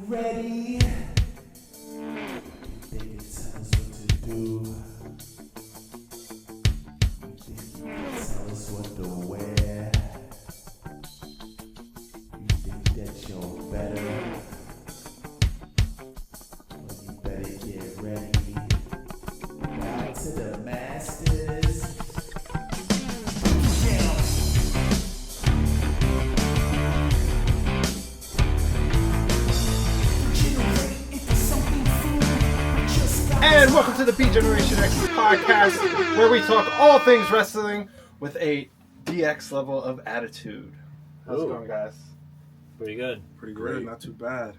ready? They can tell us what to do. They can tell us what to wear. You think that you're better? Well, you better get ready. Bow to the masters. And welcome to the B Generation X podcast, where we talk all things wrestling with a DX level of attitude. How's it going, guys? Pretty good. Pretty great, not too bad.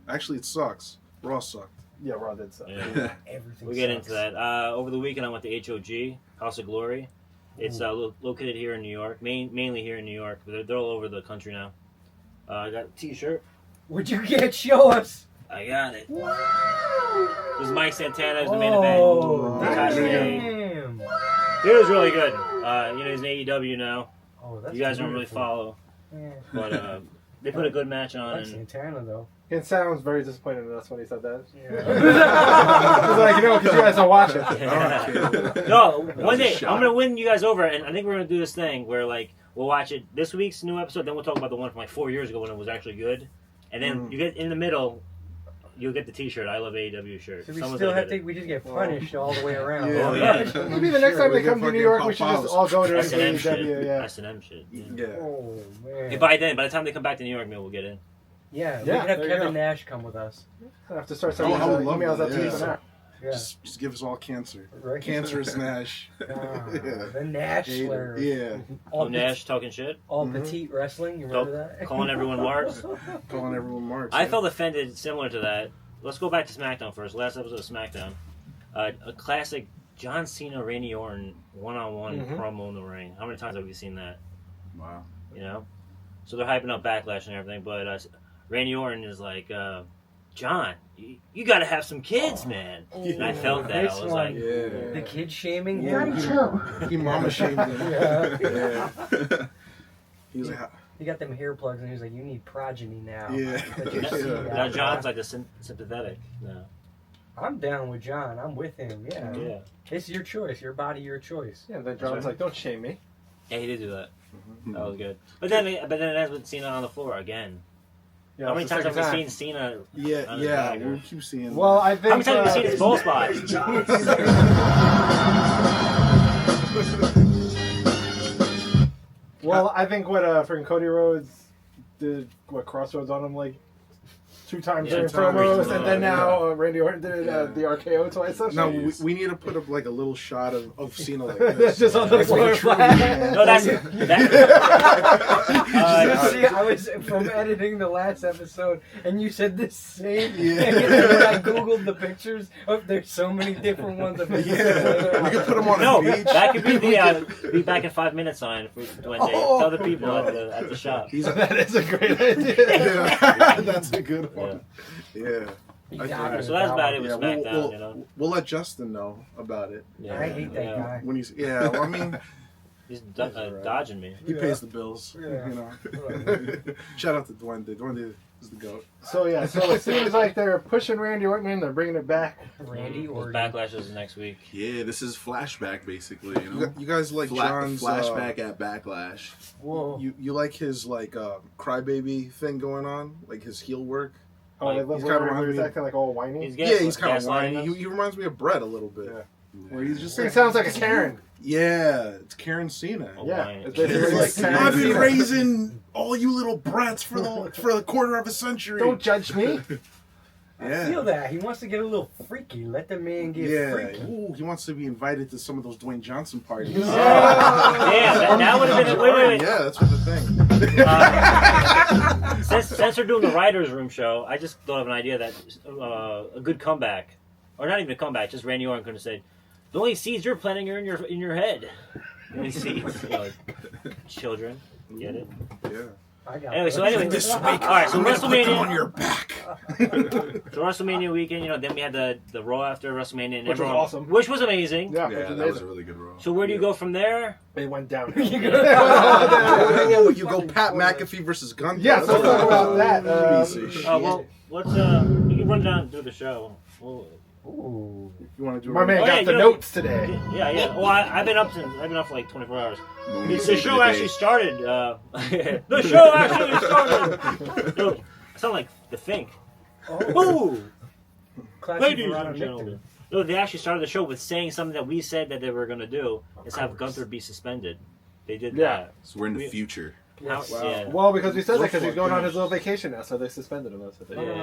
Actually, it sucks. Raw sucked. Yeah, Raw did suck. Yeah. Everything We'll get sucks. into that. Over the weekend, I went to HOG, House of Glory. It's located here in New York, mainly here in New York, but they're all over the country now. I got a t-shirt. What'd you get? Show us. I got it. Wow. This is Mike Santana's the main event. Oh, Takashi. damn. It was really good. He's in AEW now. Oh, that's You guys don't really beautiful. follow, Yeah. but they put a good match on. Like And Santana, though. It sounds very disappointed in us when he said that. Yeah. He's like, because you guys don't watch it. No, one a day shot. I'm gonna win you guys over, and I think we're gonna do this thing where we'll watch it this week's new episode, then we'll talk about the one from 4 years ago when it was actually good, and then you get in the middle, you'll get the T-shirt. I love AEW shirt. So we Someone's still gonna have get to. We just get punished all the way around. Yeah. Oh, yeah. Maybe the next time they We come get to New York, we fucking should just all go to S&M AEW. shit. Yeah. S&M shit. Yeah. Yeah. Oh man. And by the time they come back to New York, maybe we'll get in. Yeah, we Yeah, can have there you Kevin go. Nash come with us. I have to start sending I would love emails out that, to yeah. you now. Yeah. Just give us all cancer. Right. Cancerous Nash. Ah, Yeah. the Nash Slayer. Yeah. Oh, Nash talking shit, All petite wrestling. You remember that? calling everyone marks. Calling everyone Marks. I felt offended, similar to that. Let's go back to SmackDown first. Last episode of SmackDown, a classic John Cena, Randy Orton one-on-one promo in the ring. How many times have we seen that? Wow. You know, so they're hyping up Backlash and everything, but Randy Orton is like, John, you got to have some kids, man. And I felt that. I was like, Yeah. The kid shaming. Yeah. He mama shamed him. Yeah. Yeah. He was like, He got them hair plugs and he was like, "You need progeny now." Yeah. Let your seed Yeah. now out. John's like a sympathetic. No. I'm down with John. I'm with him. Yeah. Yeah. It's your choice. Your body, your choice. Yeah, then John's like, don't shame me. Yeah, he did do that. That was good. But then it ends with Cena on the floor again. Yeah, How many it's the times have second we time. seen Cena? Yeah, on his yeah. dagger? We keep seeing. Well, I think. How many times have we seen his ball spot? Well, I think what freaking Cody Rhodes did, Crossroads on him like 2 times during promos, and then now Randy Orton did the RKO twice. No, we need to put up like a little shot of Cena like this. Just on the floor flat. No, that's Did you see, I was from editing the last episode, and you said the same. Yeah. And then I googled the pictures. Oh, there's so many different ones of it. Yeah. We could put him on no. a beach. That could be the be back in 5 minutes sign for Wednesday. Tell the people at the shop. That is a great idea. Yeah. That's a good one. Yeah. So that's about it with Yeah, SmackDown. You know. we'll let Justin know about it. Yeah. I hate that guy. When he's well, I mean, He's dodging me. he pays the bills. Yeah. You know. Shout out to Duende. Duende is the goat. So yeah, so it seems like they're pushing Randy Orton in, they're bringing it back. Randy or Backlash is next week. Yeah, this is flashback basically. You know, You guys like John's flashback at Backlash. Whoa. You like his crybaby thing going on, like his heel work. Oh, they love He's kinda where he's reminding me- acting like all whiny. He's kind of gaslighting whiny. us. He reminds me of Brett a little bit. Yeah. Where he's just He sounds like a Karen. Yeah, it's Karen Cena. Oh, Yeah, whiny. it's It's basically like, Karen I've been Cena. raising all you little brats for the quarter of a century. Don't judge me. I feel that. He wants to get a little freaky. Let the man get freaky. Ooh, he wants to be invited to some of those Dwayne Johnson parties. Yeah, that would have been. Wait. Yeah, that's what the thing. Since we're doing the writers' room show, I just thought of an idea that a good comeback, or not even a comeback, just Randy Orton could have said, "The only seeds you're planting are in your head." The only seeds, like children, get it? Yeah. I got Anyway, it. this week, all right. So I'm gonna put them on WrestleMania, your back. So WrestleMania weekend, then we had the Raw after WrestleMania, and Which was everyone, awesome. which was amazing. Yeah, Yeah, that was a really good role. So where do you go from there? It went down. You go Pat McAfee versus Gunther. Yes, let's talk about that. Piece of shit. Well, let's you can run down through the show. Well, Ooh. You want to do My man got the notes today. yeah. Well, I've been up for like 24 hours. Mooney The saved show the actually day. started. The show actually started. No, I sound like the Fink. Ooh, Classic ladies Verona and Victor. gentlemen. No, they actually started the show with saying something that we said that they were going to do, is have Gunther be suspended. They did that. So we're in the future. Yes. How- yeah. Well, because we said that because he's going on his little vacation now, so they suspended him. That's what they did.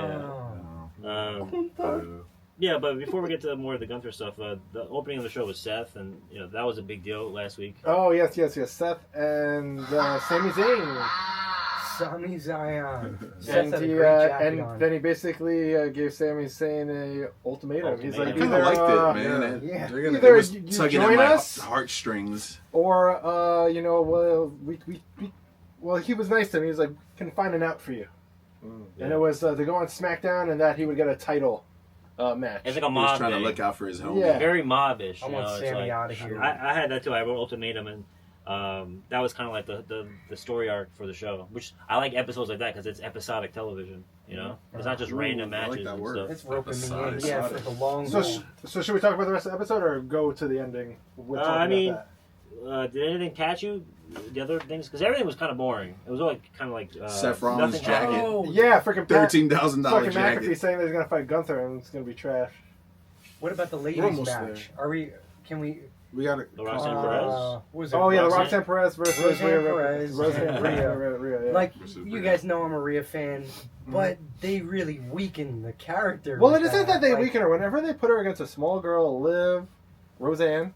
Yeah, but before we get to more of the Gunther stuff, the opening of the show was Seth, and that was a big deal last week. Oh, yes. Seth and Sami Zayn. Sami Zion. And, Seth had a he, great jacket and on. then he basically gave Sami Zayn a ultimatum. He's like, I kind of either, liked it, man. Yeah. They're gonna, either It was you tugging join at my us, heartstrings. or well, he was nice to me. He was like, can find an out for you. And it was to go on SmackDown, and that he would get a title match. It's like a He was mob trying to thing. look out for his homie. Yeah. Very mobbish. I want it's Sammy like- out of here. I had that too. I wrote ultimatum, and that was kind of like the story arc for the show. Which I like episodes like that because it's episodic television. It's not just random I like matches that and word. stuff. It's roping me in. Episodic. Yeah, for the long So, haul. so should we talk about the rest of the episode, or go to the ending? We'll talk I about mean, that. Did anything catch you? The other things? Because everything was kind of boring. It was all kind of like Seth Rollins' nothing jacket. happened. Yeah, freaking $13,000 fucking McAfee jacket. saying that he's gonna fight Gunther and it's gonna be trash. What about the ladies almost match? Are we? Can we? We got it. The Roxanne Perez. What was it? Oh yeah, the Roxanne- Roxanne Perez versus Roseanne Rhea Perez Roseanne and Rhea. Rhea. Yeah. Like Versus you Rhea. guys know, I'm a Rhea fan, but they really weaken the character. Well, with it isn't that they like, weaken her. Whenever they put her against a small girl, Liv, Roseanne,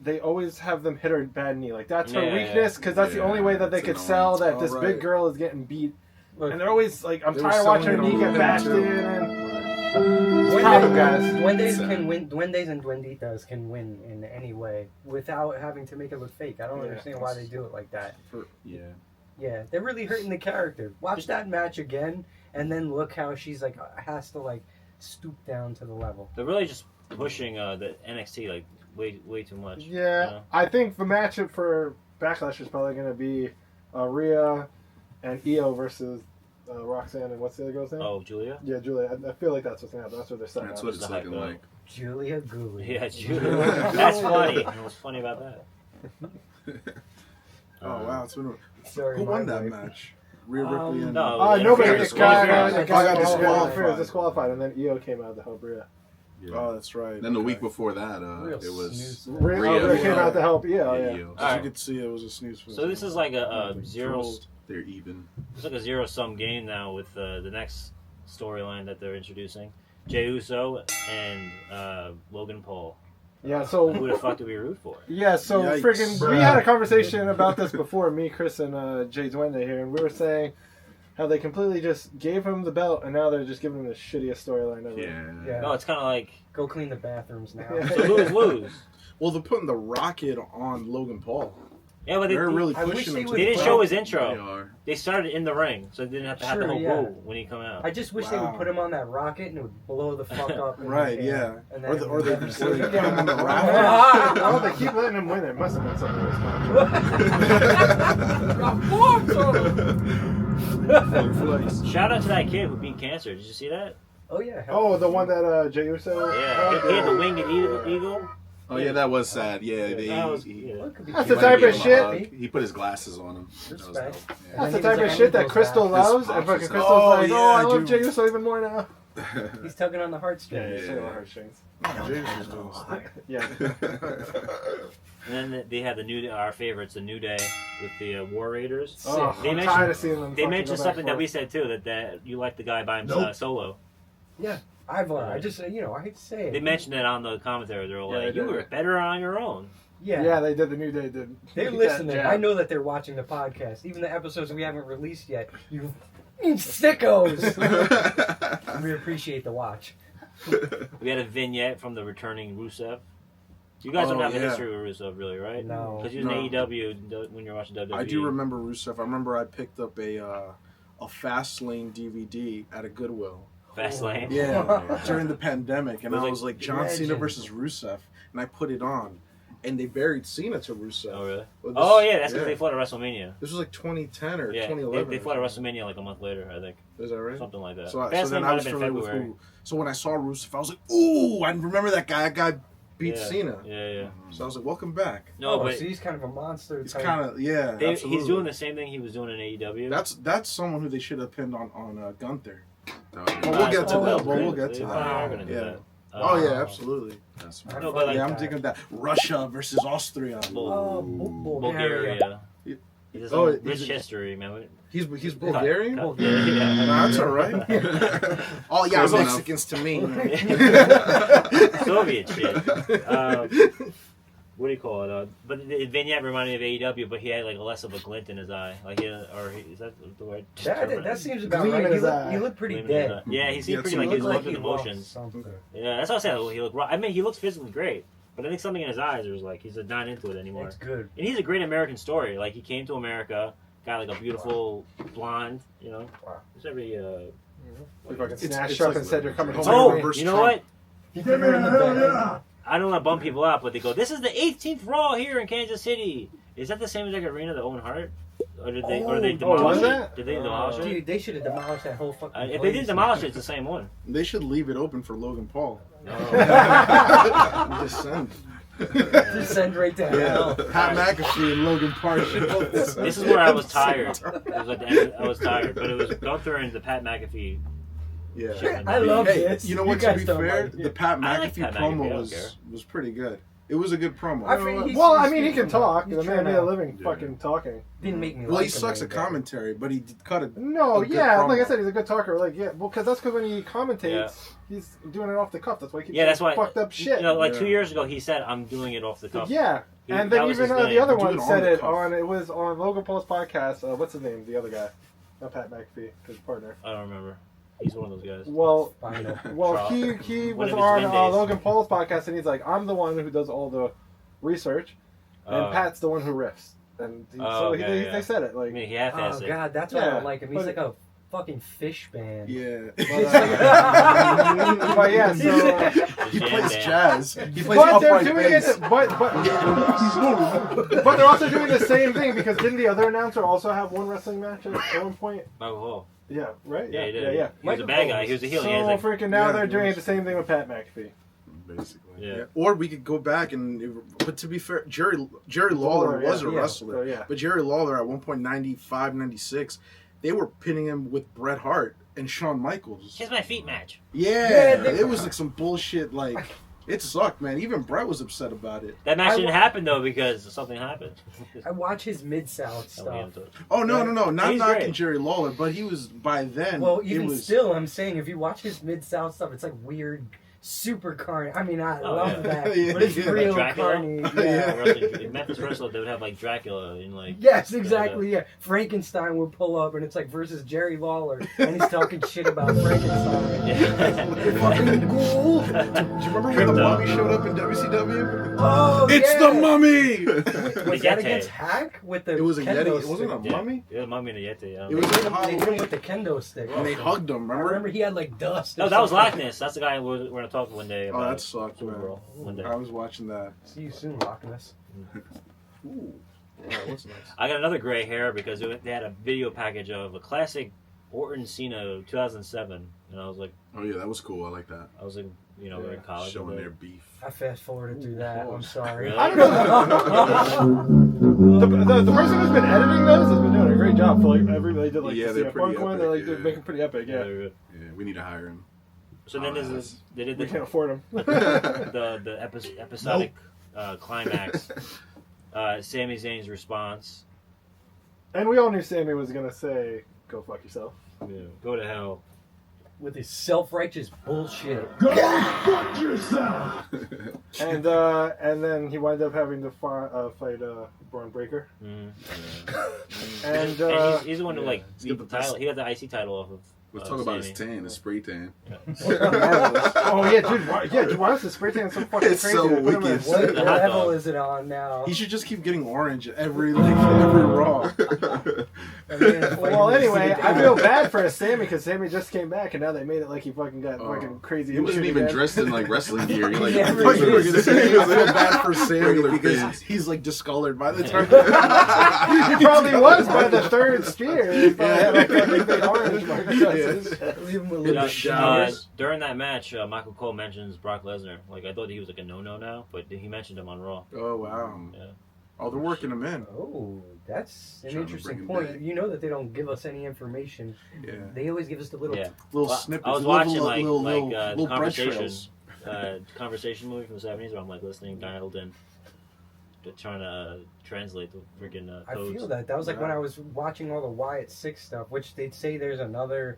they always have them hit her bad knee. Like that's her Yeah, weakness, because that's the only way that they it's could annoying. sell that Oh, this right. big girl is getting beat. Look, And they're always like, I'm They were tired of watching her selling knee it on get bashed too. in. And Duendes- problem, guys. Duendes Sad. can win. Duendes and Duenditas can win in any way without having to make it look fake. I don't Yeah. understand why they do it like that. Yeah. Yeah, they're really hurting the character. Watch that match again, and then look how she's like has to like stoop down to the level. They're really just pushing the NXT like way too much. Yeah, I think the matchup for Backlash is probably going to be Rhea and Io versus Roxanne and what's the other girl's name? Oh, Julia. Yeah, Julia. I feel like that's what's going to happen. That's what they're setting That's up. what it's the hype looking up. like. Julia Gooley. Yeah, Julia. That's funny. What's funny about that? Oh wow, it's been. Sorry, Who won my that wife. match? Rhea Ripley and no. Nobody. Interference. It got Disqualified. disqualified, and then Io came out to help Rhea. Yeah. Oh, that's right. Then the Okay. week before that, Real it was snooze. Rhea came out to help Io. Yeah. Io. As you could see, it was a snooze fest. So this is like a zero. They're even. It's like a zero-sum game now with the next storyline that they're introducing. Jey Uso and Logan Paul. Yeah. So Who the fuck do we root for? Yeah, so Yikes. freaking, we had a conversation about this before, me, Chris, and Jay Duende here, and we were saying how they completely just gave him the belt, and now they're just giving him the shittiest storyline ever. Yeah. No, it's kind of like Go clean the bathrooms now. Yeah. so lose. Well, they're putting the rocket on Logan Paul. Yeah, but They're really I wish pushing they him. would they didn't put- show his They intro. are. They started in the ring, so they didn't have to have the Sure, whole yeah. boo when he come out. I just wish they would Wow. put him on that rocket and it would blow the fuck up. in Right, the air. yeah. And Or then or they it would never put see him on the again. rafters. Well, they keep letting him win. It must have been something in his contract. Shout out to that kid who beat cancer. Did you see that? Oh yeah. Oh, the one that Jey Uso? Yeah, he had the winged eagle. Oh yeah, that was sad. Yeah, That was- he yeah. Well, it could be That's cute. the type gave of him a shit- hug. He put his glasses on him. That was Respect. dope. Yeah. That's the And type then of he shit that goes Crystal back. loves, His and fucking pops Crystal's was like, like, oh, I "Oh, love dude." Jey Uso even more now. He's tugging on the heartstrings. He's on the heartstrings. Jason's doing his thing. Yeah. And then they had our favorites, the New Day with the War Raiders. Oh, They I'm mentioned- tired of seeing them. They fucking mentioned go back something and that forth. we said too, that you like the guy by himself solo. I just I hate to say it. They mentioned it on the commentary. They were Yeah, like, they "You did. were better on your own." Yeah, they did. The New Day did. They're that listening. jab. I know that they're watching the podcast, even the episodes we haven't released yet. You sickos. We appreciate the watch. We had a vignette from the returning Rusev. You guys don't Oh, have a yeah. history with Rusev, really, right? No. Because you're in No. AEW when you're watching WWE. I do remember Rusev. I remember I picked up a Fastlane DVD at a Goodwill. Fastlane. Yeah, during the pandemic, and Was I it was like John Cena Legend. versus Rusev, and I put it on, and they buried Cena to Rusev. Oh really? Well, Oh yeah, that's because they fought at WrestleMania. This was like 2010 or Yeah, 2011. they fought at or something. WrestleMania like a month later, I think, Is that right? something like that. So, Fastlane then might I was have been familiar with February. who. So when I saw Rusev, I was like, "Ooh, I remember that guy. That guy beat Yeah. Cena." Yeah. So I was like, "Welcome back." No, but so he's kind of a monster. It's type. kind of absolutely. he's doing the same thing he was doing in AEW. That's someone who they should have pinned on Gunther. No, But we'll get to Oh, that. that's We'll great. get to They that. are gonna do Yeah. that. Oh yeah, absolutely. that's I No, but like Yeah, I'm that. digging that. Russia versus Austria. Bulgaria. Yeah. He has Oh, some rich he's- history, man. He's Bulgarian. Bulgaria. No, that's all right. Oh yeah, Close enough. Mexicans to me. Soviet shit. What do you call it? But the vignette reminded me of AEW, but he had like less of a glint in his eye. Like, is that the word? That seems about Gleam in right. his eye. You look pretty Gleam in his eye. dead. Yeah, he seemed Yeah, pretty so like he he's looked lost like in he lost emotions. something. Yeah, that's what I said. He looked. I mean, he looks physically great, but I think something in his eyes was like he's not into it anymore. It's good. And he's a great American story. Like he came to America, got like a beautiful blonde. You know, Wow. it's every. We fucking It's- snatched it's up like- and said you're coming home. it's with Oh, me. reverse you know Trump. what? You put her in the back. I don't want to bum people out, but they go, "This is the 18th Raw here in Kansas City." Is that the same exact arena that Owen Hart? Or did they? Or they Oh, was demolish it? that? Did they demolish it? Dude, they should have demolished that whole fucking If place. they didn't demolish it, it's the same one. They should leave it open for Logan Paul. Oh. Just send. Just send right to hell. Pat McAfee and Logan Paul should both This is where I was tired. It was at the end, I was tired, but it was Gunther and the Pat McAfee. Yeah. shit. I love Hey, this. you know what? To guys be don't fair, like it. the Pat I like McAfee Pat promo McAfee, I don't care. was pretty good. It was a good promo. I think he's- Well, I mean, he can talk. he's The man trying made a to- living Yeah. fucking talking. Didn't make me. Well, like he him sucks any at better. commentary, but he did cut it. No, A good yeah, like I promo. said, he's a good talker. Like, yeah, well, because that's because when he commentates, he's doing it off the cuff. That's why he keeps Yeah, that's saying why. fucked up shit. You know, like Yeah. 2 years ago, he said, "I'm doing it off the cuff." Yeah, He- and that then was even his the thing. other Do one it on said the it cuff. on. It was on Logan Paul's podcast. What's his name? The other guy, not Pat McAfee, his partner. I don't remember. He's one of those guys. Well, Final. well, Trout. he One was of his on win days. Logan Paul's podcast, and he's like, "I'm the one who does all the research, and Pat's the one who riffs." And he, Oh, so okay, yeah. they said it I like, mean, he half-assed Oh it. god, that's why I Yeah, don't like him. He's but- like a fucking fish band. Yeah. but yeah, so. The He jam plays band. jazz. He plays But they're upright doing bass. it. But they're also doing the same thing because didn't the other announcer also have one wrestling match at one point? Michael Hall. Yeah, right. Yeah, he did. Yeah, yeah. He was a bad guy. He was a heel. So He has like, freaking now Yeah, they're he doing was. the same thing with Pat McAfee. basically. yeah. Yeah. Or we could go back and, but to be fair, Jerry Lawler was a yeah. wrestler. So, yeah. But Jerry Lawler at one point, 95, 96, they were pinning him with Bret Hart and Shawn Michaels. Kiss my feet match. Yeah, they- it was like some bullshit. Like it sucked, man. Even Bret was upset about it. That match I didn't wa- happen though because something happened. I watch his Mid-South I won't get stuff. into it. Oh no, not He's knocking great. Jerry Lawler, but he was by then. Well, it even was, still, I'm saying if you watch his Mid-South stuff, it's like weird, super carny. I mean, I Oh, love yeah. that, Yeah, but it's yeah. real Dracula? carny. Yeah. Yeah. Wrestling- Memphis wrestler, they would have like Dracula in like. Yes, exactly. Yeah, Frankenstein would pull up, and it's like versus Jerry Lawler, and he's talking shit about Frankenstein. Yeah. Fucking ghoul. Do you remember when the Crypto. Mummy showed up in WCW? Oh, It's yeah. the Mummy. Was The that Yeti. against Hack with the? It was a kendo Yeti. It stick? wasn't a Yeah. Mummy. Yeah, Mummy and a Yeti. Yeah. It was They hit in him- they hit him Halloween, with the kendo stick. and they hugged him. I remember he had like dust. No, or that was something. Loch Ness. That's the guy we're going to talk one day Oh, about. that sucked, Super man. Bowl one day. I was watching that. See you soon, Loch Ness. Ooh, yeah, what's nice? I got another gray hair because they had a video package of a classic Orton Cena 2007, and I was like, Oh yeah, that was cool. I like that. we're in college. Showing their beef. I fast forwarded through that. I'm sorry. Really? I don't know. The person who's been editing those has been doing a great job. For like they did like Yeah, the they're CM pretty Punk one. epic, They're like yeah. they're making pretty epic. Yeah, Yeah, they're good. Yeah, we need to hire him. So then there's this, they did we can't the afford them. episodic climax. Sami Zayn's response. And we all knew Sammy was gonna say, "Go fuck yourself." Yeah, go to hell. With his self-righteous bullshit. And then he wound up having to fight Braun Breaker. Mm. And And he's the one who yeah. like He's beat got the the title. He got the IC title off of Let's talk about his Sammy. tan, his spray tan. Oh yeah, dude. Why is the spray tan so fucking It's crazy? so They put him in wicked. What The hot level dog. is it on now? He should just keep getting orange every Raw. Well, anyway, I feel bad for Sammy because Sammy just came back and now they made it like he fucking got fucking crazy. He wasn't injured even again. dressed in like wrestling gear. He like Yeah, he really. was I feel bad for Regular Sammy because fans. he's like discolored by the time. He probably was by the third spear. He probably had like fucking big orange marks. Leave him a You little know, shit. during that match, Michael Cole mentions Brock Lesnar. Like, I thought he was like a no-no now, but he mentioned him on Raw. Oh wow! Yeah. Oh, they're working him in. Oh, that's an Trying to interesting bring him point. back. You know that they don't give us any information. Yeah, They always give us the little. Yeah. little Well, snippets. I was little, watching little the bread conversation, trails. conversation movie from the 70s where I'm like listening, dialed in, trying to translate the freaking I codes. feel that. That was like when I was watching all the Wyatt Six stuff, which they'd say there's another.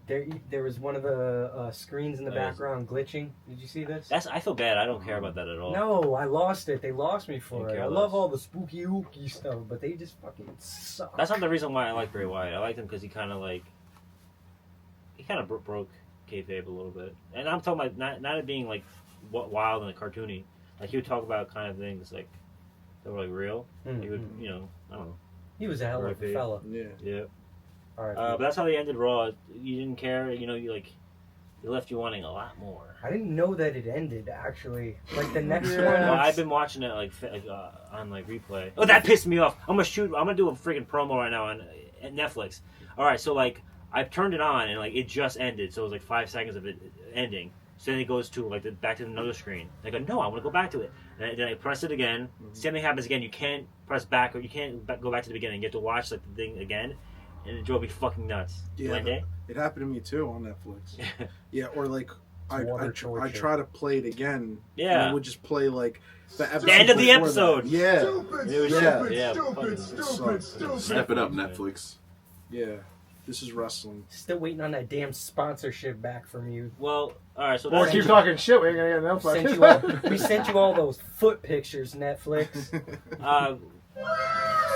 There was one of the screens in the Oh, yes. background glitching. Did you see this? I feel bad. I don't care about that at all. No, I lost it. They lost me for Don't it. care I less. love all the spooky ooky stuff, but they just fucking suck. That's not the reason why I like Bray Wyatt. I liked him because he kind of broke kayfabe a little bit. And I'm talking about not it being like wild and cartoony. Like he would talk about kind of things like that were like real. He would, Mhm. you know, I don't know. He was a hell of a R.I.P. fella. Yeah. Yeah. All right. But that's how they ended Raw. You didn't care. You know, it left you wanting a lot more. I didn't know that it ended actually. Like the next Yeah. one. Well, I've been watching it on like replay. Oh, that pissed me off. I'm gonna do a freaking promo right now on Netflix. All right, so like I've turned it on and like it just ended, so it was like 5 seconds of it ending. So then it goes to like back to another screen. I go, no, I want to go back to it. And then I press it again. Same thing happens again. You can't press back or you can't go back to the beginning. You have to watch like the thing again, and it drove me fucking nuts. Yeah, Monday. It happened to me too on Netflix. Yeah, or like water I torture. try to play it again. And Yeah. I would just play like the episode. end of the before episode. that. Yeah. It was Yeah. fucking Sucks. Step it up, Netflix. Yeah. This is wrestling. Still waiting on that damn sponsorship back from you. Well, all right. So Or that's keep talking shit. We ain't gonna get enough. We sent you all those foot pictures, Netflix.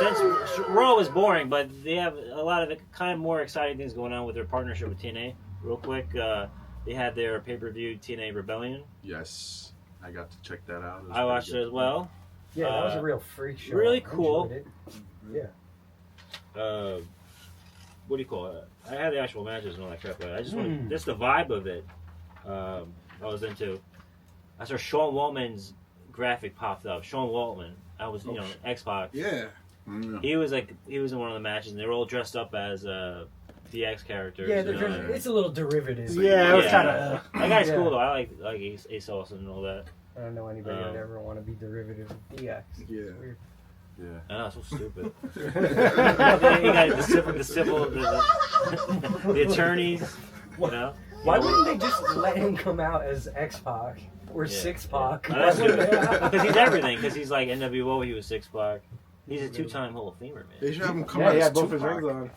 Since Raw was boring, but they have a lot of kind of more exciting things going on with their partnership with TNA. Real quick, they had their pay-per-view TNA Rebellion. Yes, I got to check that out. I watched it as well. Yeah, that was a real freak show. really I cool. enjoyed it. Yeah. What do you call it? I had the actual matches and all that crap, but I just want just the vibe of it. I was into. I saw Sean Waltman's graphic popped up. Sean Waltman. I was, X-Pac. Yeah. He was in one of the matches, and they were all dressed up as DX characters. Yeah, you know, it's a little derivative. Yeah, it was Yeah. kind of. That guy's Yeah. cool though. I like Ace Austin and all that. I don't know anybody that'd ever want to be derivative of DX. Yeah. It's weird. Yeah. I know, so stupid. You got the attorneys. You know. Why wouldn't they just let him come out as X-Pac or Yeah. Six-Pac? Yeah. That's good. Because he's everything. Because he's like NWO. He was Six-Pac. He's a 2-time Hall of Famer, They man. should have him come Yeah, out he as had both his Tupac. rings on.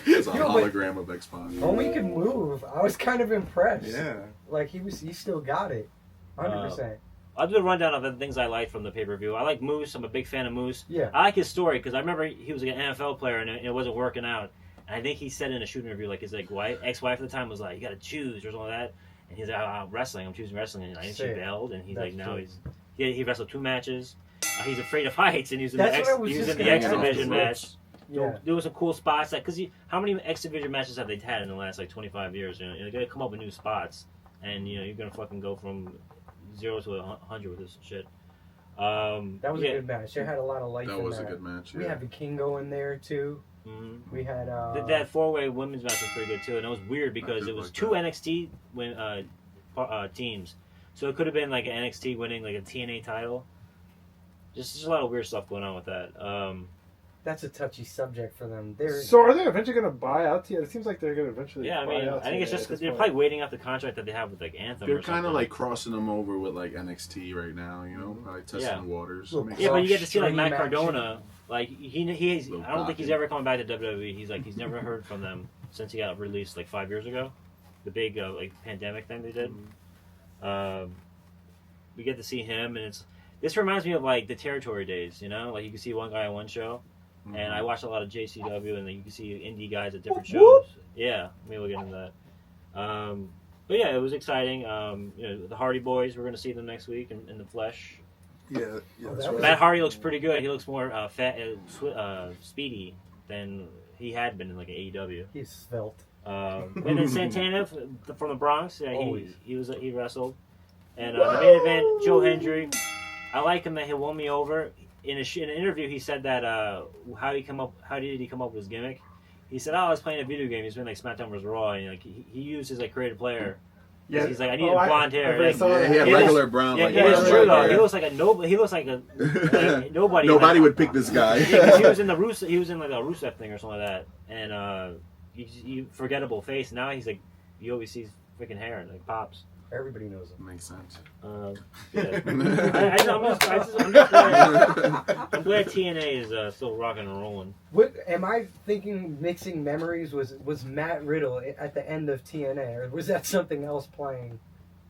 It's a Yo, but- hologram of X-Pac. Homie can move. I was kind of impressed. Yeah. Like he still got it. 100%. I'll do a rundown of the things I liked from the pay-per-view. I like Moose. I'm a big fan of Moose. Yeah. I like his story because I remember he was like an NFL player and it wasn't working out. And I think he said in a shooting interview, like his ex-wife at the time was like, "You got to choose" or something like that. And he's like, "I'm wrestling. I'm choosing wrestling." And I think she Sick. bailed. And he's That's like, now true. he wrestled 2 matches. He's afraid of heights, and he was in That's the what I was just X gonna Division ask. match. Yeah. There was some cool spots because how many X Division matches have they had in the last like 25 years? You know, you got to come up with new spots, and you're gonna fucking go from 0 to 100 with this shit. That was a good match. It had a lot of life That in was a that. good match. We Yeah. had Vikingo in there too. Mm-hmm. We had That 4-way women's match was pretty good too, and it was weird because did it was like 2 that. NXT teams, so it could have been like an NXT winning like a TNA title. Just a lot of weird stuff going on with that. that's a touchy subject for them. They're So are they eventually going to buy out TNA? It seems like they're going to eventually Yeah, I buy mean, out I think it's TNA just at this they're point. probably waiting out the contract that they have with like Anthem. They're or kind of something. like crossing them over with like NXT right now, you know, probably testing Yeah. the waters. Little Makes Yeah, but you get to Cross see like Matt stream action. Cardona. Like he's Little I don't think he's pocket. ever coming back to WWE. He's never heard from them since he got released like 5 years ago. The big like pandemic thing they did. We get to see him, and this reminds me of like the territory days. You know, like you can see one guy on one show. and I watched a lot of JCW, and then you can see indie guys at different Whoop, shows. Yeah, maybe we'll get into that. But yeah, it was exciting. The Hardy Boys, we're going to see them next week in the flesh. Yeah, Oh, that's that right. Matt Hardy looks pretty good. He looks more fat, speedy than he had been in like AEW. He's svelte. And then Santana from the Bronx, yeah, Always. he wrestled. And the main event, Joe Hendry. I like him that he won me over. In an interview, he said that how did he come up with his gimmick? He said, I was playing a video game. He's been like SmackDown vs. Raw, and like he used his like creative player. Yeah. He's like, I needed blonde hair. I Like, saw Yeah, he had Yeah, regular brown. yeah, like, it is hair. true though. Yeah. He looks like a nobody. He looks like a nobody. Nobody like, would pick this guy. Yeah, 'cause he was in he was in like a Rusev thing or something like that, and you forgettable face. Now he's like, you always see his freaking hair and like pops. Everybody knows him. Makes sense. Yeah. I'm glad TNA is still rocking and rolling. What am I thinking? Mixing memories was Matt Riddle at the end of TNA, or was that something else playing?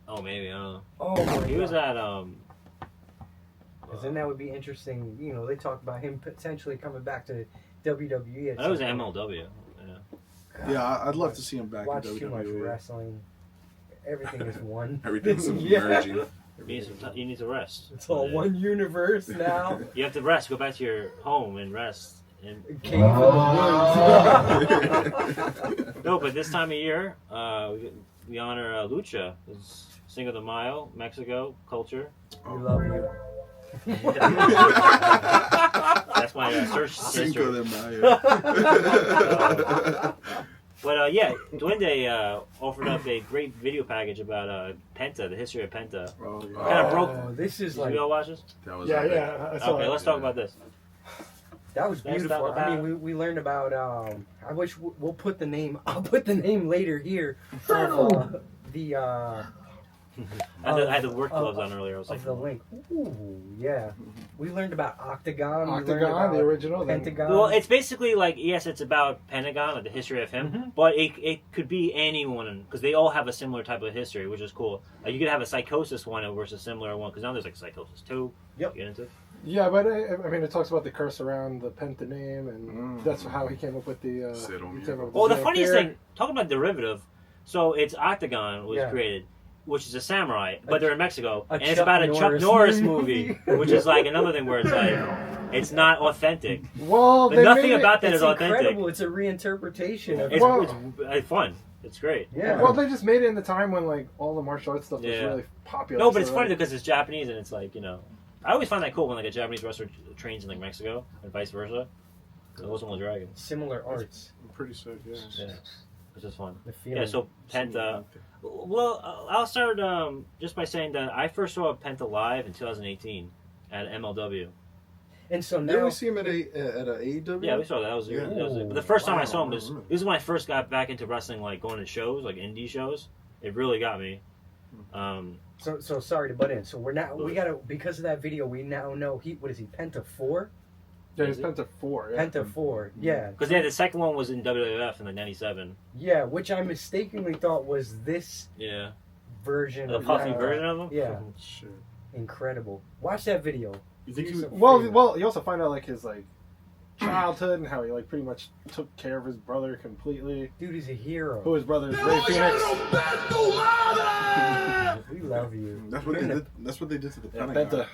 Oh, maybe I don't know. Oh my He was God. at Because then that would be interesting. You know, they talk about him potentially coming back to WWE. At that was some point. MLW. Yeah. Yeah, I'd love to see him back Watch in too much WWE. wrestling. Everything is one. Everything's Yeah. merging. You need to rest. It's all Yeah. one universe now. You have to rest. Go back to your home and rest. And Cave in the woods. no, but this time of year, we honor Lucha. It's Cinco de Mayo, Mexico culture. We love you. That's my search Cinco history. de Mayo. But yeah, Duende offered up a great video package about Penta, the history of Penta. Oh, yeah. Kind of broke. Oh, this is Did like we all watch this? That was Yeah, epic. yeah. I saw Okay, it. let's talk about this. that was Let's beautiful. talk I about- mean, we learned about. I wish we'll put the name. I'll put the name later here. Of, the I had the work gloves on earlier. I was like, of the link. Ooh, yeah. We learned about Octagon. We learned Octagon, about the original. then- Pentagon. well, it's basically like, yes, it's about Pentagon, like the history of him, Mhm. but it could be anyone because they all have a similar type of history, which is cool. Like you could have a Psychosis one versus a similar one because now there's like Psychosis 2. Yep. Get into it? Yeah, but I mean, it talks about the curse around the Penta name, and Mm. that's how he came up with the. CERO he came up with Well, the Vampire. funniest thing, talking about derivative, so it's Octagon was Yeah. created, which is a samurai, but they're in Mexico, a and it's Chuck about a Chuck Norris Norris movie. movie, which is like another thing where it's like, it's not authentic. Well, But they nothing made it- about that It's is authentic. incredible. It's a reinterpretation of It's, Well- it's fun. It's great. yeah. Well, they just made it in the time when like all the martial arts stuff was Yeah. really popular. No, but it's so, funny like, because it's Japanese and it's like, I always find that cool when like a Japanese wrestler trains in like Mexico and vice versa. It wasn't the Dragon. Similar arts. Pretty sick, yeah. Yeah, which is fun. The feeling. Yeah, so Penta. Well, I'll start just by saying that I first saw Penta live in 2018 at MLW. And so Didn't now we see him at a AEW? Yeah, we saw that. That was Yeah. but the first time I saw him Wow, I was remember. this is when I first got back into wrestling, like going to shows, like indie shows. It really got me. So sorry to butt in. So we gotta because of that video we now know what is he Penta 4? yeah, it's Penta 4. Yeah. Penta 4. Yeah. Because the second one was in WWF in like '97. Yeah, which I mistakenly thought was this Yeah, version the of puffy that. version of him. Yeah. Shit. Incredible. Watch that video. You think Do he some Well, freedom. well, you also find out like his like childhood and how he like pretty much took care of his brother completely. Dude is a hero. Who his brother is Ray Phoenix. We love you. That's what You're they in did. That's what they did to the Yeah, Pentagon.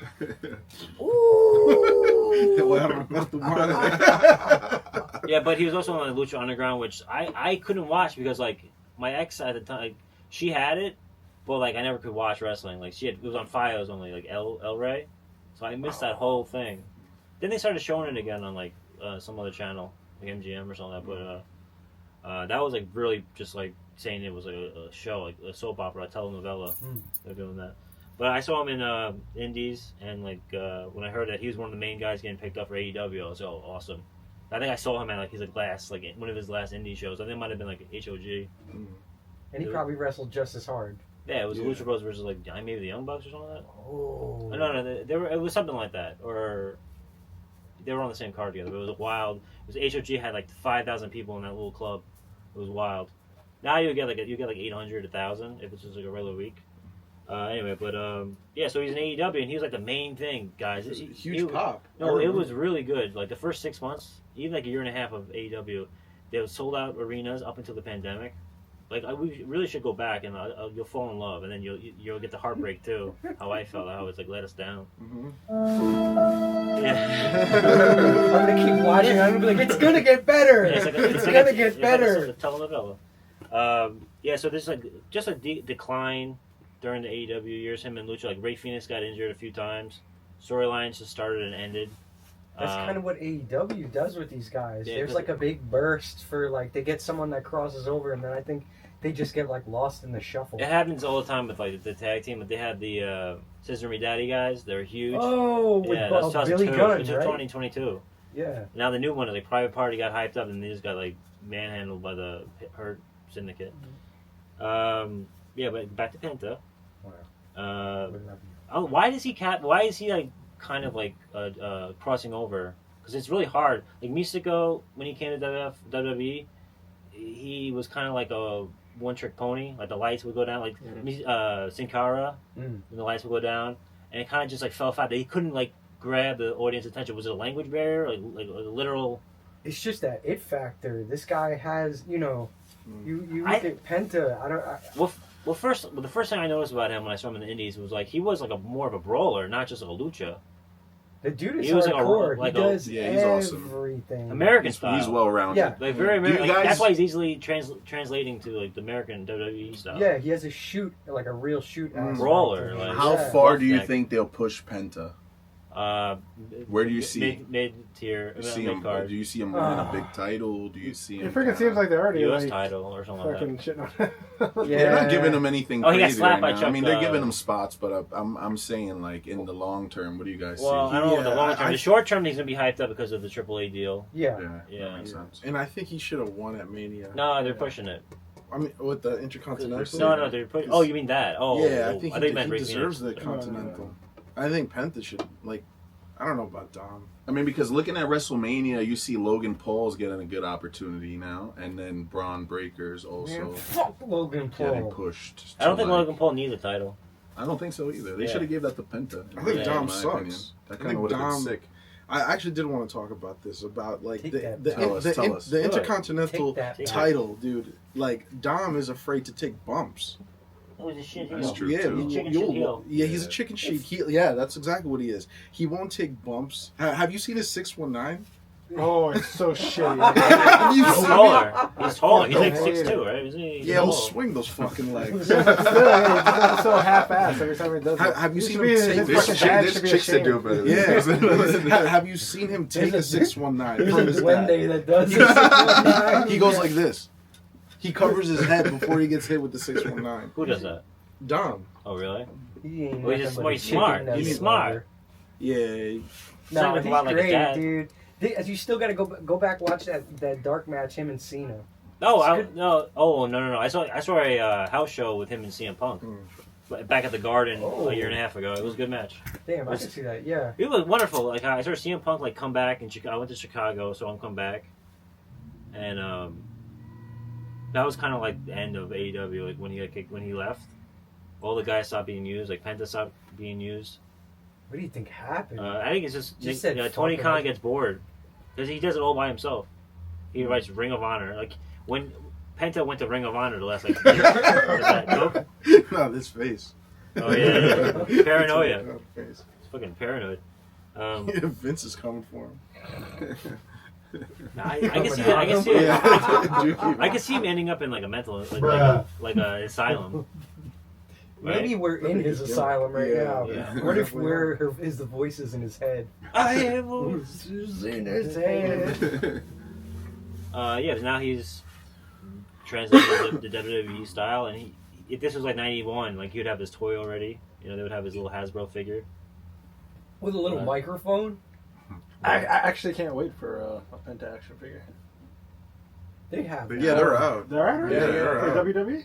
Yeah, but he was also on Lucha Underground, which I couldn't watch because like my ex at the time, like, she had it, but like I never could watch wrestling. Like it was on Fios only, like El Rey, so I missed that whole thing. Then they started showing it again on like some other channel, like MGM or something. But that was like really just like saying it was like a show, like a soap opera, a telenovela. They're doing that. But I saw him in Indies, and like when I heard that he was one of the main guys getting picked up for AEW, I was like, oh, awesome. I think I saw him at like his last, like one of his last indie shows. I think it might have been like HOG. And he probably wrestled just as hard. Yeah, it was Yeah. Lucha Bros versus like maybe the Young Bucks or something like that. Oh. No, they were. It was something like that, or they were on the same card together. But it was wild. It was HOG had like 5,000 people in that little club. It was wild. Now you get like 800, 1,000 if it's just like a regular week. Anyway, but yeah, so he's in AEW and he was like the main thing, guys. Huge pop. No, it was really good. Like the first 6 months, even like a year and a half of AEW, they were sold out arenas up until the pandemic. Like we really should go back, and you'll fall in love, and then you'll get the heartbreak too. How I felt, how it's like let us down. Yeah. I'm gonna keep watching. I'm gonna be like, it's gonna get better. Yeah, it's gonna get better. It's like a telenovela. Yeah, so there's like just a decline during the AEW years. Him and Lucha, like Ray Phoenix got injured a few times. Storylines just started and ended. That's kind of what AEW does with these guys. Yeah, There's like a big burst for like they get someone that crosses over, and then I think they just get like lost in the shuffle. It happens all the time with like the tag team. But they had the Scissor Me Daddy guys. They're huge. Oh, with yeah, that's Billy 2002. Gunn, It's right? 2022. Yeah. Now the new one, like Private Party, got hyped up, and they just got like manhandled by the Hurt Syndicate. Yeah, but back to Penta. Why is he like kind of like crossing over? Because it's really hard. Like Mystico, when he came to WWE, he was kind of like a one-trick pony. Like the lights would go down, like Sin Cara, and the lights would go down, and it kind of just like fell flat. He couldn't like grab the audience attention. Was it a language barrier, like a literal? It's just that it factor. This guy has, you know, you look at Penta. Well, the first thing I noticed about him when I saw him in the Indies was like he was like more of a brawler, not just like a lucha. The dude is He was hardcore. like he does he's awesome. everything. American style. He's well rounded. Yeah. Like very American. You guys- That's why he's easily translating to like the American WWE style. Yeah, he has a shoot, like a real shoot. aspect Brawler, to him. like- How Yeah. far do you Roughneck. think they'll push Penta? Where do you see mid tier? see him? Mid card, Do you see him winning a big title? Do you see him? It freaking seems like they're already U.S. like title or something like fucking that. shitting on it. Yeah. They're not giving him anything Oh, he got crazy slapped right by now. Chuck, I mean, they're giving him spots, but I'm saying like in the long term, what do you guys Well, see? I don't know the Yeah, long term. I- The short term, he's gonna be hyped up because of the AAA deal. Yeah. Yeah. That makes sense. And I think he should have won at Mania. No, they're pushing it. I mean, with the Intercontinental. No, they're pushing. Oh, you mean that? Oh, Yeah, I think they he meant Ray deserves Phoenix. the Continental. I think Penta should, like, I don't know about Dom. I mean, because looking at WrestleMania, you see Logan Paul's getting a good opportunity now, and then Braun Breaker's also Man, fuck Logan getting Paul. pushed. I don't to, think like- Logan Paul needs a title. I don't think so either. They Yeah. should have gave that to Penta. I think Yeah, Dom in my opinion. sucks. That I kind think of would have been Dom- sick. I actually did want to talk about this, about, like, Take the that. Tell us. the Go ahead. Intercontinental Take that. title, dude. Like, Dom is afraid to take bumps. Oh, he's a shit That's heel. true. Yeah, too. He's chicken shit heel. yeah, he's a Yeah. chicken shit heel. Yeah, that's exactly what he is. He won't take bumps. Have you seen his 619? Oh, it's so shitty. Have you He's seen it? taller. He's taller. He's like I hate 6'2", right? Isn't he? Yeah, he'll swing those fucking legs. Still, it's so half-assed every time he does it. Have you He seen should him be- take his this fucking chick- dad There's should be chicks that do it ashamed. better than Yeah. Have you seen him take a There's a- 619 from There's his Wendy dad? that does it. He goes like this. He covers his head before he gets hit with the 619. Who does that? Dom. Oh, really? He ain't Well, he's nothing but a he's chicken smart. nugget He's smart. lover. Yeah. No, Sounded he's a lot like his great, dad. dude. You still got to go back watch that dark match him and Cena. No, no. I saw a house show with him and CM Punk back at the Garden a year and a half ago. It was a good match. Damn, I can see that. Yeah. It was wonderful. Like I saw CM Punk like come back, and I went to Chicago, so I'm come back, and that was kind of like the end of AEW. Like when he left, all the guys stopped being used. Like Penta stopped being used. What do you think happened? I think it's just said Tony fuck Khan it. gets bored because he does it all by himself. He writes Ring of Honor. Like when Penta went to Ring of Honor the last like year. Was that dope? No, this face. Oh yeah. Paranoia. Face. It's fucking paranoid. Vince is coming for him. I can see that. I can see. Yeah. I can see him ending up in like a mental, like a asylum. Right? Maybe we're in his asylum right Yeah. now. Yeah. What if is the voices in his head? I have voices in his head. Yeah, now he's translated the WWE style, and if this was like '91, like he would have this toy already. You know, they would have his little Hasbro figure. With a little microphone? I actually can't wait for a Penta action figure. They have that. Yeah, they're out. They're out already? Yeah, they're For out. WWE?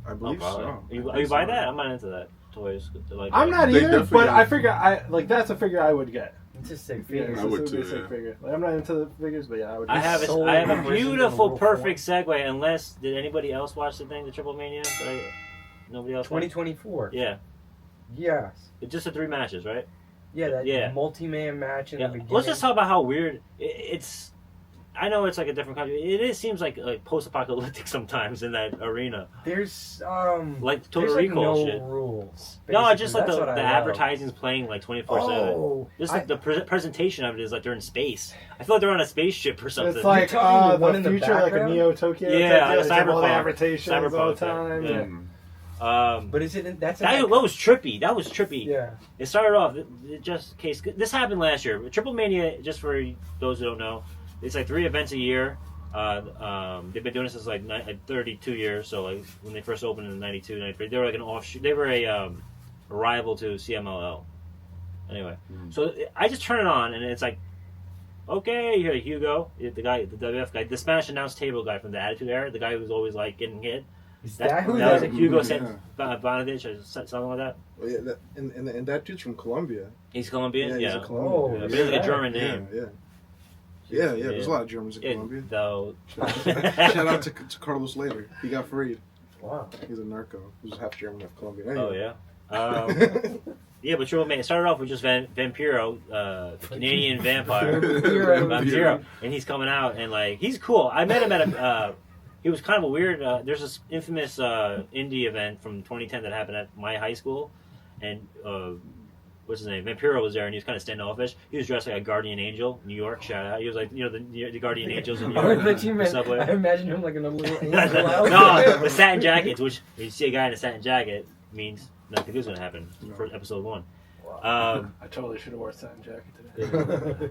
I Oh, believe probably. so. You buy that? I'm not into that toys. Like, I'm not They either, definitely but I figure that's a figure I would get. It's just sick Yeah, figures. I would this be a too, sick yeah. figure. Like, I'm not into the figures, but yeah, I would. I have so I have a imprisoned in a beautiful, little perfect segue. Unless did anybody else watch the thing, the Triple Mania? Nobody else. watched? 2024. Yeah, Yes. it's just the 3 matches, right? Yeah, that Yeah. multi-man match in Yeah. the beginning. Let's just talk about how weird it's. I know it's like a different country. It seems like post-apocalyptic sometimes in that arena. There's Like Total there's like Recall no shit. rules. No, basically. just like That's the what I love. advertising's playing like 24/7. Oh, Just like the presentation of it is like they're in space. I feel like they're on a spaceship or something. It's like talking the one the in the future, like a background? Neo Tokyo. Yeah, type deal. They have all the cyberpunk. advertisements all the Cyberpunk time. type, yeah. Mm. But is it? That's in that was trippy. That was trippy. Yeah. It started off just in case. This happened last year. Triple Mania, just for those who don't know, it's like 3 events a year. They've been doing this since like 32 years. So like when they first opened in 92, 93, they were like an offshoot. They were a rival to CMLL. Anyway, so I just turn it on and it's like, okay, you hear Hugo, the guy, the WF guy, the Spanish announce table guy from the Attitude Era, the guy who was always like getting hit. Is that who that was that it. Hugo Yeah. said Bonavich or something like that. Oh, yeah, and that dude's from Colombia. He's Colombian. He's Yeah. a Colombian. Oh, But he has like a yeah. German Yeah, name. yeah. There's a lot of Germans in Colombia. Though. Shout out to Carlos Slater. He got freed. Wow. He's a narco. He was half German, half Colombian. Oh Anyway. yeah. Yeah, but Triple Mania. It started off with just Vampiro, the Canadian vampire. Vampiro, and he's coming out and like he's cool. I met him at a. He was kind of a weird. There's this infamous indie event from 2010 that happened at my high school, and what's his name? Vampiro was there, and he was kind of standoffish. He was dressed like a guardian angel, New York. Shout out. He was like, the guardian angels in New I York. bet you the meant, subway. I imagine him like in a little angel No, outfit. the satin jackets, which if you see a guy in a satin jacket means nothing good's gonna happen for episode 1. I totally should have worn a satin jacket today.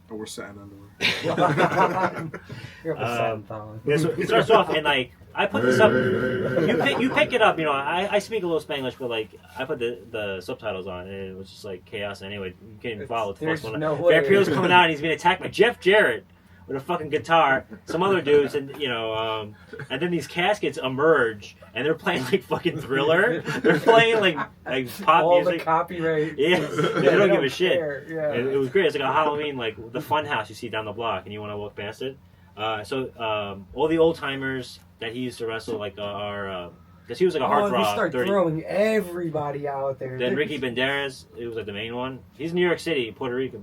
Or we're satin underwear. You're a satin thong. Yeah, so it starts off and like I put this up. You pick it up. You know, I speak a little Spanglish, but like I put the subtitles on, and it was just like chaos. Anyway, you can't even follow. There's no way. Vampiro's coming out, and he's being attacked by Jeff Jarrett with a fucking guitar, some other dudes, and and then these caskets emerge, and they're playing like fucking Thriller. They're playing like pop All music. the copyright. Yeah, they don't give a shit. care. Yeah. It was great. It's like a Halloween, like the fun house you see down the block, and you want to walk past it. So all the old timers that he used to wrestle, like are because he was like a Oh, they heartthrob. start 30. throwing everybody out there. Then Ricky Banderas, it was like the main one. He's New York City, Puerto Rico.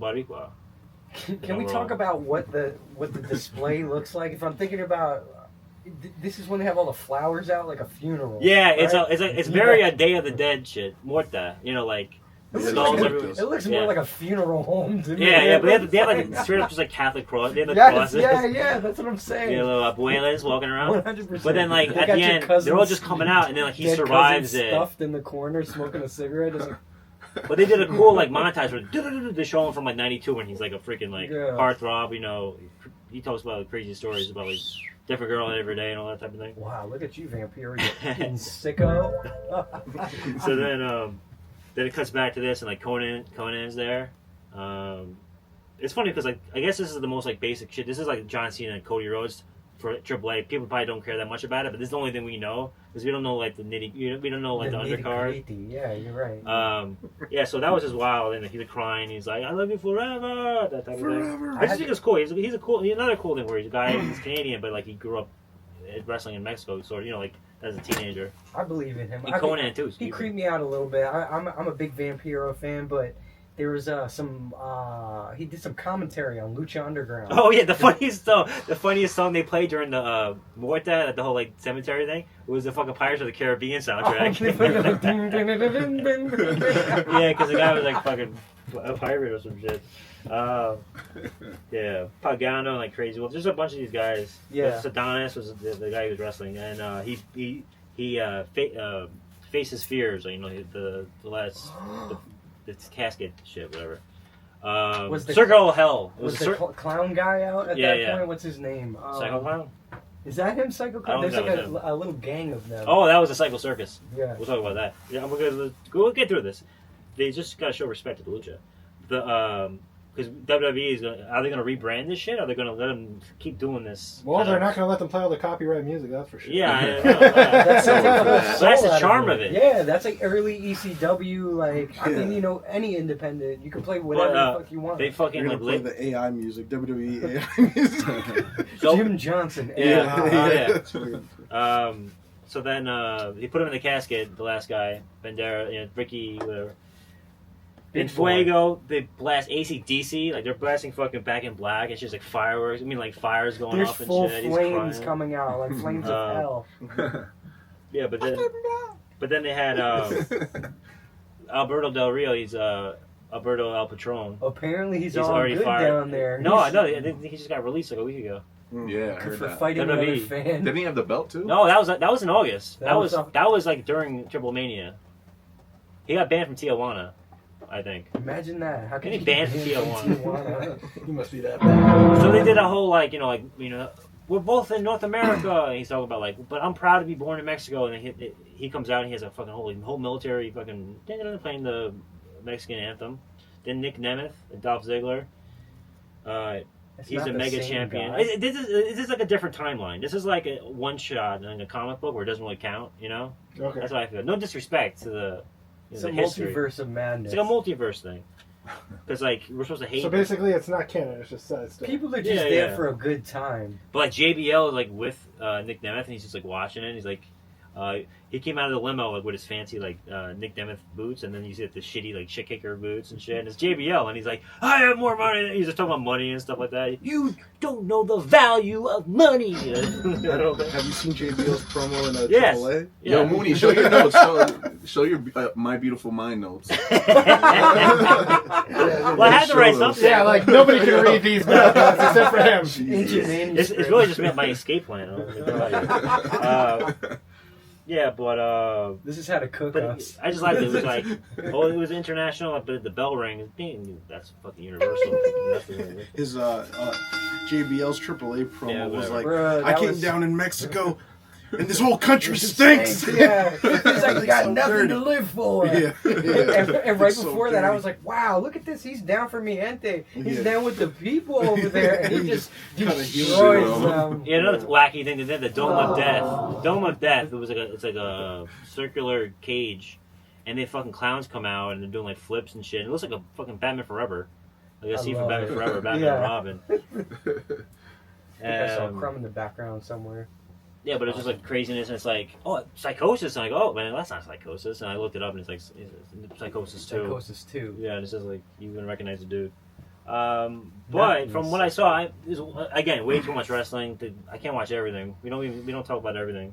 Can we talk about what the display looks like? If I'm thinking about, this is when they have all the flowers out, like a funeral. Yeah, right? it's very a Day of the Dead shit, Muerta. You know, like It looks, skulls like, everywhere. it looks more Yeah. like a funeral home to me. Yeah, but they have like straight up just like Catholic cross. They have the Yes, crosses. yeah, that's what I'm saying. You know, little abuelas walking around. 100%. But then, like They at got the your end, cousins- they're all just coming out, and then like he dead survives cousin it. stuffed in the corner smoking a cigarette. It's like, But they did a cool like montage where they show him from like '92 when he's like a freaking like Yeah. heartthrob. You know, he talks about like, crazy stories about like different girl every day and all that type of thing. wow, look at you, Vampire, you fucking sicko. So then it cuts back to this and like Conan's there. It's funny because like I guess this is the most like basic shit. This is like John Cena and Cody Rhodes for AAA. People probably don't care that much about it, but this is the only thing we know because we don't know like the we don't know like the undercard. nitty-gritty. Yeah, you're right. Yeah, so that was just wild, and he's crying. He's like, "I love you forever," that type of thing. Forever. I just think it's cool. He's a cool. Another cool thing where he's a guy. He's Canadian, but like he grew up wrestling in Mexico, sort of. You know, like as a teenager. I believe in him. And Conan too. He creeped me out a little bit. I'm a big Vampiro fan, but there was he did some commentary on Lucha Underground. Oh yeah, the funniest song they played during the Muerta, the whole like cemetery thing, was the fucking Pirates of the Caribbean soundtrack. Yeah, because the guy was like fucking a pirate or some shit. Yeah, Pagano, like crazy. Well, there's a bunch of these guys. Yeah. Sadonis was the guy who was wrestling, and he faces fears. You know, the last the casket shit, whatever. Was the- Circle of Hell. It Was a the clown guy out at Yeah, that yeah. point? What's his name? Psycho Clown? Is that him, Psycho Clown? I There's don't like know a little gang of them. Oh, that was a Psycho Circus. Yeah. We'll talk about that. Yeah, we'll get through this. They just gotta show respect to the Lucha. Because WWE are they gonna rebrand this shit? Or are they gonna let them keep doing this? Well, they're not going to let them play all the copyright music, that's for sure. Yeah, I know. That's like the whole That's soul the out charm of it. Yeah, that's like early ECW. Like, I mean, you know, any independent, you can play whatever the fuck you want. They fucking You're like gonna play lit. the AI music, WWE AI music. So, Jim Johnson. Yeah. AI. So then he put him in the casket. The last guy, Bandera, Ricky, whatever. In Fuego, they blast AC/DC, like they're blasting fucking Back in Black. It's just like fireworks. I mean, like fires going There's off and full shit. He's flames crying. coming out, like flames of hell. Yeah, but then they had Alberto Del Rio. He's Alberto El Patron. Apparently he's all already good fired. down there. No, I know. I think he just got released like a week ago. Yeah, I Good heard for that. fighting another WWE. fan. Didn't he have the belt too? No, that was in August. That was That was like during Triple Mania. He got banned from Tijuana, I think. Imagine that. How can He you banned get Tijuana. Tijuana? He must be that bad. So they did a whole we're both in North America. And he's talking about like, but I'm proud to be born in Mexico. And then he comes out and he has a fucking whole military fucking playing the Mexican anthem. Then Nick Nemeth and Dolph Ziggler. It's He's not a the mega same champion. guy. This is like a different timeline. This is like a one shot in a comic book where it doesn't really count. You know, Okay. that's how I feel. No disrespect to the It's the a history. multiverse of madness. It's like a multiverse thing. Because like we're supposed to hate. So basically, it's not canon. It's just side stuff. People are just Yeah, there yeah. for a good time. But like JBL is like with Nick Nemeth and he's just like watching it. He's like, he came out of the limo like with his fancy like Nick Nemeth boots, and then you see the shitty like shit kicker boots and shit. And it's JBL, and he's like, I have more money. He's just talking about money and stuff like that. You don't know the value of money. Have you seen JBL's promo in Yes. AAA? Yeah. Yo, Mooney, show your notes. Show your My Beautiful Mind notes. Well, I had to write something. Yeah, like nobody can read these backgrounds except for him. Ancient manuscript. It's really just my escape plan. I don't know what to tell you. Yeah, but This is how to cook but us. I just liked it. It was like, oh, it was international, but the bell rang. Ding, that's fucking universal. That's the- His JBL's AAA promo Yeah, was whatever. like, Bruh, I that came was- down in Mexico, and this whole country stinks. Yeah, it's like we got So nothing dirty. to live for. Yeah. And right It's so before that, I dirty. was like, "Wow, look at this! He's down for mi gente. He's Yeah. down with the people over there, and he just Kinda destroys huge, them." Yeah, another wacky thing. They did the Dome of Death. Dome of Death. It was like it's like a circular cage, and they fucking clowns come out and they're doing like flips and shit. And it looks like a fucking Batman Forever. Like a I scene from love Batman it. Forever, Batman Yeah. and Robin. I think I saw Um, Crumb in the background somewhere. Yeah, but it's just like craziness, and it's like, oh, Psychosis. And I go, oh, man, that's not Psychosis. And I looked it up, and it's like it's Psychosis 2. Psychosis 2. Yeah, and it says like you can recognize the dude. Not But from what I saw, again, way too much wrestling. I can't watch everything. We don't talk about everything.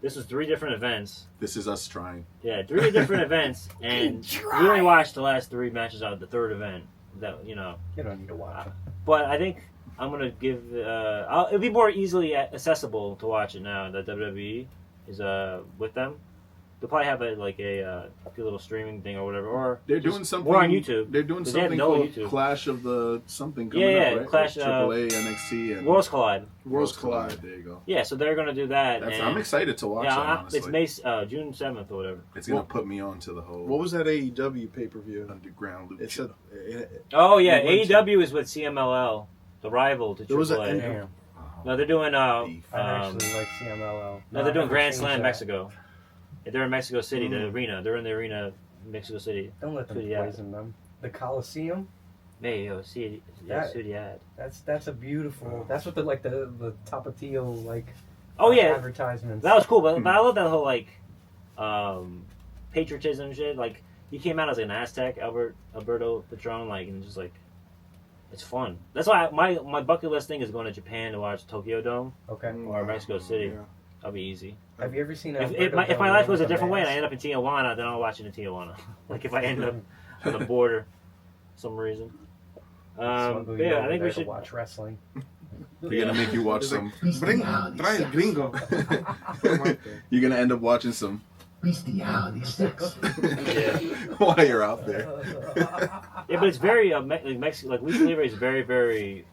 This was 3 different events. This is us trying. Yeah, 3 different events, and we only watched the last 3 matches out of the 3rd event. That You don't need to watch it. but I think I'm gonna give. It'll be more easily accessible to watch it now that WWE is with them. They'll probably have a good little streaming thing or whatever, or They're just doing something. more on YouTube. They're doing Because they have something no called YouTube. Clash of the something coming Yeah, up, right? Clash, AAA, NXT, and Worlds Collide. Worlds Collide. There you go. Yeah, so they're gonna do that. That's, and, I'm excited to watch that. Honestly. it's May June 7th or whatever. It's gonna put me on to the whole What was that AEW pay-per-view? underground lucha. It's a, Oh yeah, You went to- AEW is with CMLL, the rival to There was AAA. a- Damn. No, they're doing Beef. I actually like CMLL. no, they're I doing haven't Grand changed Slam that. Mexico. They're in Mexico City, the Mm. arena. They're in the arena, Mexico City. Don't let them Yeah. poison them. The Coliseum. Hey, yo, see, That- Ciudad. That's a beautiful. That's what the Tapatio like. Oh yeah, Advertisements. that was cool. But I love that whole like patriotism shit. Like he came out as an Aztec, Alberto Patron, like and just like it's fun. That's why my bucket list thing is going to Japan to watch Tokyo Dome. Okay. Or Mexico City. Yeah. That'll be easy. Have you ever seen? If Alberto my Del life Rio goes a with different way and I mask? end up in Tijuana, then I'll watch it in Tijuana. Like if I end up on the border, for some reason. Smuggle But you yeah, over I think there we to should. watch wrestling. You're gonna make you watch some. Bring, trae el gringo. You're gonna end up watching some Yeah. while you're out there. Yeah, but it's very like Mexico. Like Lucha Libre is very, very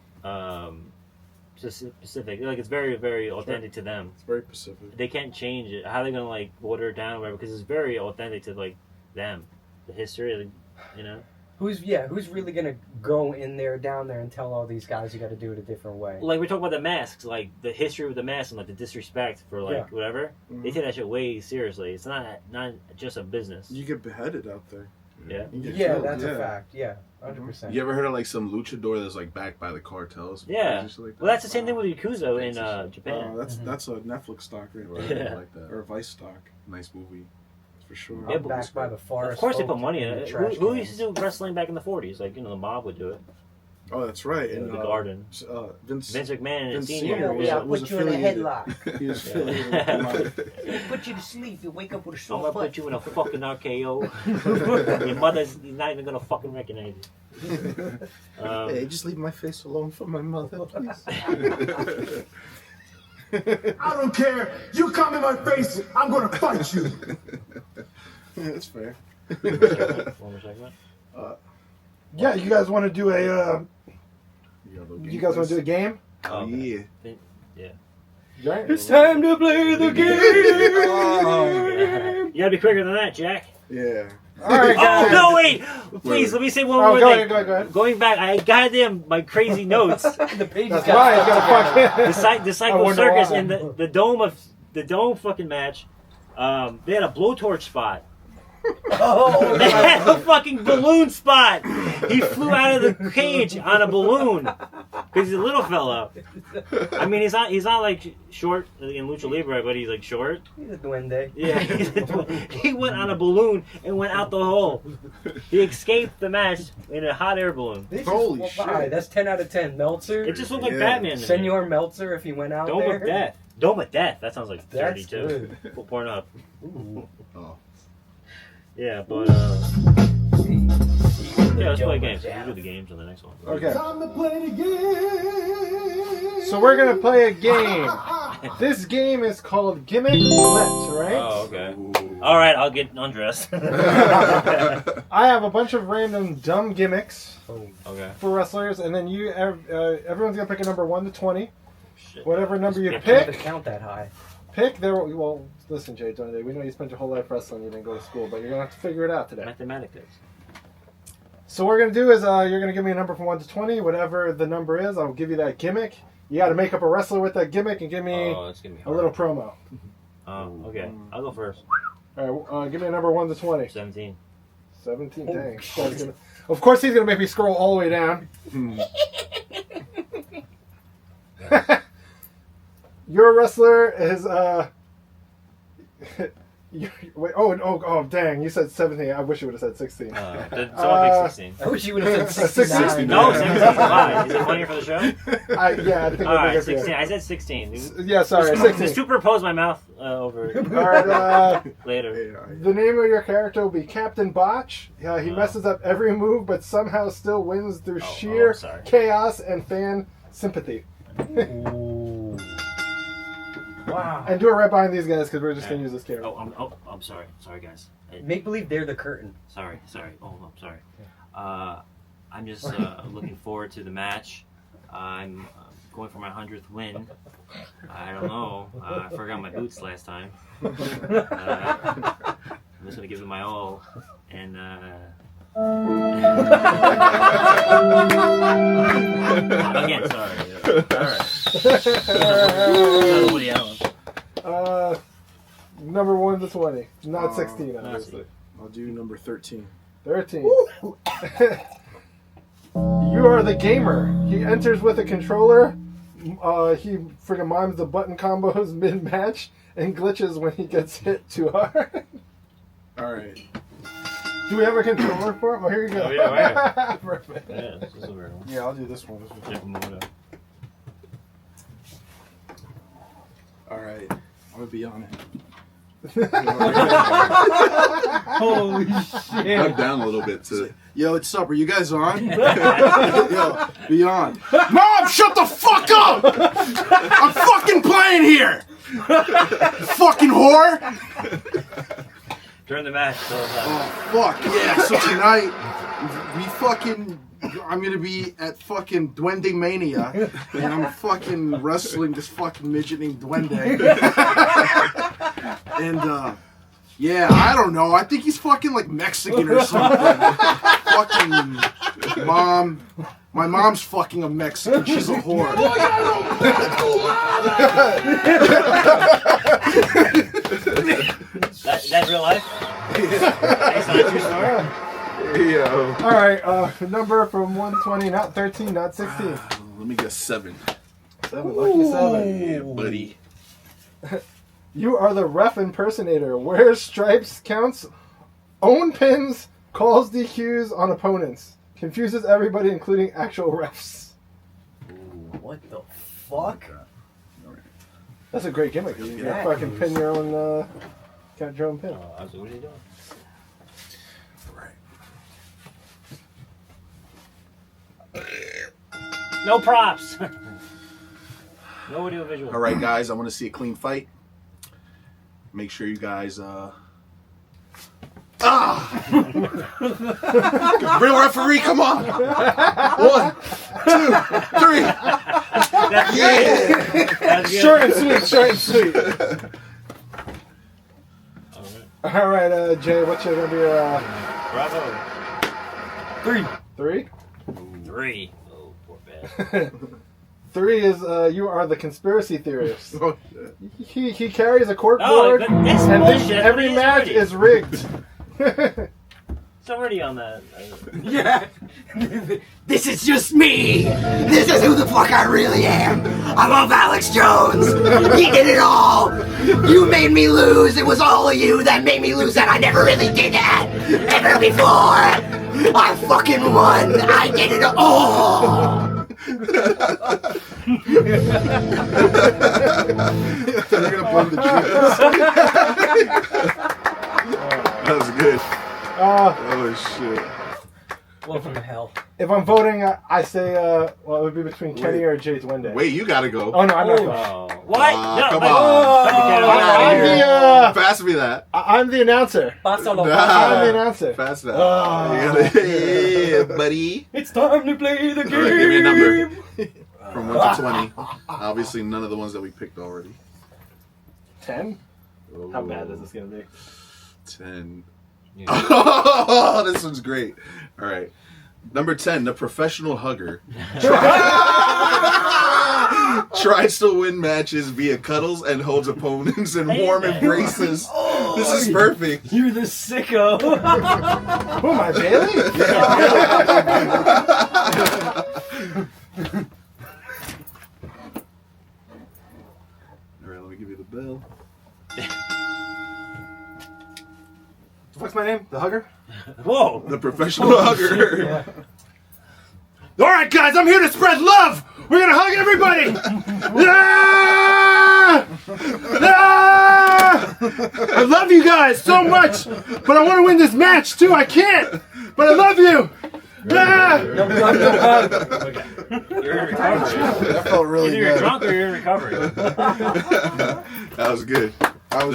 specific. Like it's very, very authentic to them. It's very Pacific. They can't change it. How are they gonna like water it down, or whatever? Because it's very authentic to like them, the history. Like, you know. Who's really gonna go in there, down there, and tell all these guys you got to do it a different way? Like we talk about the masks, like the history with the masks and like the disrespect for like Yeah. whatever. They take that shit way seriously. It's not just a business. You get beheaded out there. Yeah. You get Yeah, killed, that's a fact. Yeah, 100%. You ever heard of like some luchador that's like backed by the cartels? Yeah. Just like Well, that's the same thing with Yakuza in Thanks. Japan. That's a Netflix stock right Right, there. Yeah. like that. Or a Vice stock. Nice movie. For sure. Yeah, I'm but- back by the forest. Of course they put folk money in and it. the trash Who cans. used to do wrestling back in the 40s? Like, the mob would do it. Oh, that's right. Yeah, And, the Garden. Vince Vince McMahon and Vince Senior. Senior Yeah, was put you in a affiliated. headlock. He was affiliated with the mob. Put you to sleep. You wake up with a I'm sore gonna butt. put you in a fucking RKO. Your mother's not even gonna fucking recognize you. Hey, just leave my face alone for my mother, please. I don't care. You come in my face, I'm gonna fight you. Yeah, that's fair. One more segment. Yeah, you guys want to do a? You guys want to do a game? Oh, okay. yeah. Right? It's time to play the game. You gotta be quicker than that, Jack. Yeah. All right, Oh guys. no! Wait, please let me say one Oh, more go thing. ahead, go ahead. Going back, I got them my crazy notes. The page That's right. You gotta fucking. The I Psycho wonder Circus why. in the dome fucking match. They had a blowtorch spot. Oh, They had a fucking balloon spot. He flew out of the cage on a balloon because he's a little fella. I mean, he's not like short in lucha libre, but he's like short. he's a duende. Yeah, he went on a balloon and went out the hole. He escaped the match in a hot air balloon. This is- Holy well, shit. all right, that's 10 out of 10. Meltzer. It just looked like Yeah. Batman. To me. Senor Meltzer, if he went out Dome there. of Death. Dome of Death. That sounds like That's 32. good. We'll porn up. Ooh. Oh. Yeah, but yeah, let's play games. We'll do the games on the next one. Okay. Time to play the game. So we're gonna play a game. This game is called Gimmick Flipped, right? Oh, okay. All right, I'll get undressed. I have a bunch of random dumb gimmicks Okay. for wrestlers, and then everyone's gonna pick a number 1 to 20. Shit. Whatever number you Yeah, I can't pick, count that high. well, listen, Jay, Donde, we know you spent your whole life wrestling. You didn't go to school, but you're gonna have to figure it out today. Mathematics. So what we're gonna do is you're gonna give me a number from 1 to 20. Whatever the number is, I'll give you that gimmick. You got to make up a wrestler with that gimmick and give me Oh, that's gonna be a hard. little promo. Oh, okay. I'll go first. All right, give me a number 1 to 20. 17. 17. Oh, Dang. shit. Of course, he's gonna make me scroll all the way down. Your wrestler is wait, oh, dang! You said 17. I wish you would have said 16. Someone pick 16. I wish you would have said 69. 69. No, 17. Why? Is it funny for the show? Yeah, I think All we'll right, make it 16. fair. I said 16. Yeah, sorry, Just 16. superimpose my mouth over it All right, later. the name of your character will be Captain Botch. He messes up every move, but somehow still wins through sheer sorry. chaos and fan sympathy. Ooh. Wow. And do it right behind these guys because we're just gonna use this camera. I'm sorry. Sorry, guys. Make believe they're the curtain. Sorry. Oh, I'm sorry. I'm just looking forward to the match. I'm going for my 100th win. I don't know. I forgot my boots last time. I'm just gonna give it my all. And again, sorry. All right. Woody Allen. Number 1 to 20, not 16, obviously. I'll do number 13. 13. You are the gamer. He enters with a controller. He freaking mimes the button combos mid-match and glitches when he gets hit too hard. All right. Do we have a controller for him? Oh, here you go. Oh, yeah, Perfect. Yeah, this is a weird one. Yeah, I'll do this one. All right. I'm gonna be on it. Holy shit. I'm down a little bit to. Yo, what's up? Are you guys on? Yo, be on. Mom, shut the fuck up! I'm fucking playing here! Fucking whore! During the match, so, Oh, fuck. Yeah, so tonight, I'm gonna be at fucking Duende Mania, and I'm fucking wrestling this fucking midget named Duende. And, yeah, I don't know. I think he's fucking like Mexican or something. Fucking mom. My mom's fucking a Mexican. She's a whore. that real life? Based on a true story? Yo. All right, number from 1 to 20, not 13, not 16. Let me guess 7. 7, lucky 7. Yeah, buddy. You are the ref impersonator. Wears stripes, counts own pins, calls DQs on opponents. Confuses everybody, including actual refs. What the fuck? That's a great gimmick. You can Yeah. fucking pin your own, got your own pin. What are you doing? No props. No audio visual. All right, guys, I want to see a clean fight. Make sure you guys. Real referee, come on! 1, 2, 3. That's good. That's good. Short and sweet, short and sweet. All right. All right, Jay, what's gonna be Bravo. 3? 3. Oh, poor bad. 3 is you are the conspiracy theorist. Oh, shit. He carries a cork Oh, board but that's and thinks bullshit. every It is match already. is rigged. It's already on that. Yeah. This is just me. This is who the fuck I really am. I love Alex Jones. He did it all. You made me lose. It was all of you that made me lose, and I never really did that ever before. I fucking won. I did it all. They're gonna blame the Jews. That was good. Oh shit. Welcome to hell. If I'm voting, I say, well, it would be between Kenny or Jay's Wednesday. Wait, you gotta go. Oh, no, I'm not going. Oh. What? No, come wait. on. I'm Pass me that. I'm the announcer. Pasa lo I'm the pasa. announcer. Pass that. Oh. You gotta, yeah, buddy. It's time to play the game. All right, give me a number. From 1 to 20. Obviously, none of the ones that we picked already. 10? How bad is this going to be? 10. Oh, this one's great. All right. Number 10, the professional hugger. Tries to win matches via cuddles and holds opponents in warm embraces. This is perfect. You're the sicko. Who am I, Bailey? All right, let me give you the bell. What's my name? The Hugger? Whoa. The professional hugger. All right, guys, I'm here to spread love. We're going to hug everybody. Ah! Ah! I love you guys so much, but I want to win this match, too. I can't, but I love you. Ah! Okay. You're in recovery. That felt really Either you're good. drunk or you're in recovery. That was good. I got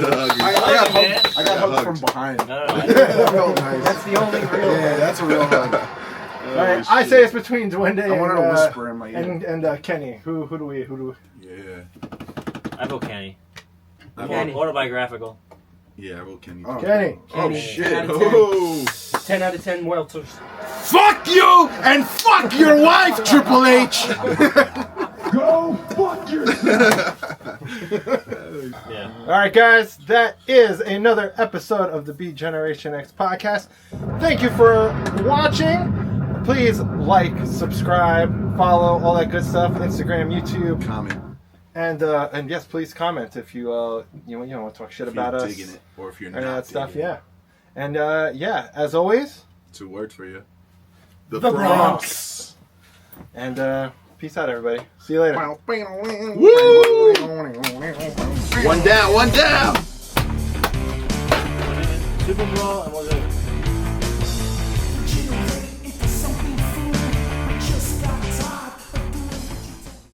man. hugged. I got hugged from behind. No. That felt nice. That's the only real. Yeah, that's a real hug. All right, I say it's between Duende I wanted to whisper in my ear. and Kenny. Who do we? Yeah. I vote Kenny. Kenny. Autobiographical. Yeah, I wrote Kenny. Oh. Kenny. Oh, Kenny, shit. 10 out of 10. Oh. 10 out of 10 welters. Fuck you and fuck your wife, Triple H. Go fuck yourself. Yeah. All right, guys, that is another episode of the B Generation X podcast. Thank you for watching. Please like, subscribe, follow, all that good stuff. Instagram, YouTube, Comment. and yes, please comment if you want to talk shit If about you're us, digging it, or if you're any not of that stuff. digging it. Yeah, and as always, 2 words for you. The Bronx. and peace out, everybody. See you later. Woo! One down, one down. Super Bowl and what was it?